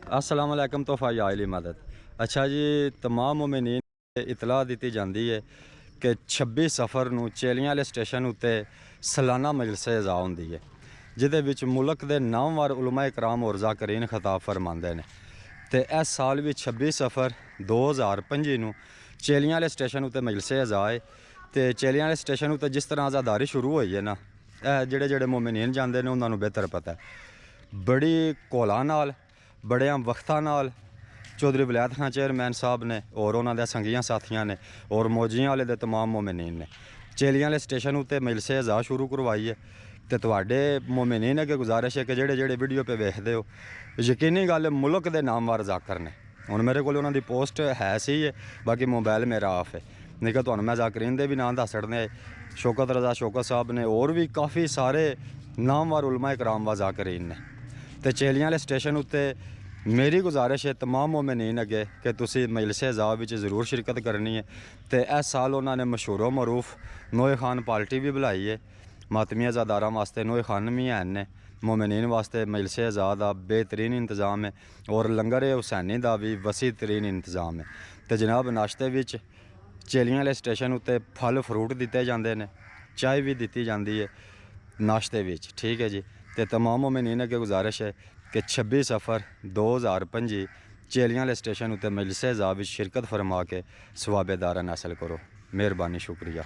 अस्सलाम वालेकुम तोहफ़ा या आइली मदद। अच्छा जी, तमाम मोमिनीन इतला दी जाती है कि 26 सफ़र नूं चेलियां वाले स्टेशन उत्ते सालाना मजलिस इज़ा होंदी है, जिहदे विच मुल्क दे नामवर उलमा इकराम और ज़ाकरीन खिताब फरमाते हैं। तो इस साल भी 26 सफ़र 2025 नूं चेलियां वाले स्टेशन उत्ते मजलिस इज़ा है। तो चेलियां वाले स्टेशन उत्ते जिस तरह आज़ादारी शुरू हुई है ना, जेह्ड़े जेह्ड़े मोमिनीन जाते हैं उन्होंने बेहतर पता है। बड़ी कोला नाल बड़े वक्तां नाल चौधरी वलायत खान चेयरमैन साहब ने और उन्होंने संगियां साथियां ने और मौजियां वाले दे तमाम मोमिनीन ने चेलियां वाले स्टेशन उत्ते मजलिस इज़ा शुरू करवाई है। तो तुहाडे मोमिनीन अगे गुजारिश है कि जेह्ड़े जेह्ड़े वीडियो पे वेखदे हो, यकीनी गल मुल्क दे नामवर ज़ाकर ने। हुण मेरे कोल उन्हां दी पोस्ट है सी है, बाकी मोबाइल मेरा ऑफ है, नहीं कि तुहानूं मैं ज़ाकरीन दे भी नाम दस छड़ने। शौकत रज़ा शौकत साहब ने और भी काफ़ी सारे नामवर उलमा इकराम व ज़ाकरीन ने। तो चेलियां वाले स्टेशन उत्ते मेरी गुजारिश है तमाम मोमिनीन अगे कि तुसी मजलिस इज़ा विच ज़रूर शिरकत करनी है। तो इस साल उन्होंने मशहूर मरूफ नोए खान पार्टी भी बुलाई है। मातमी अज़ादारां वास्ते नोए खान भी हैं ने, मोमिनीन वास्ते मजलिस इज़ा दा बेहतरीन इंतज़ाम है और लंगर हुसैनी का भी वसी तरीन इंतज़ाम है। तो जनाब नाश्ते विच चेलियां वाले स्टेशन उत्ते फल फ्रूट दिते जाते हैं, चाय भी दी जाती है नाश्ते विच, ठीक है जी। तो तमाम मोमिनीन अगे गुजारिश है कि 26 सफ़र 2025 चेलियां वाले स्टेशन उत्ते मजलिस इज़ा विच शिरकत फरमा के सवाबेदारान हासिल करो। मेहरबानी, शुक्रिया।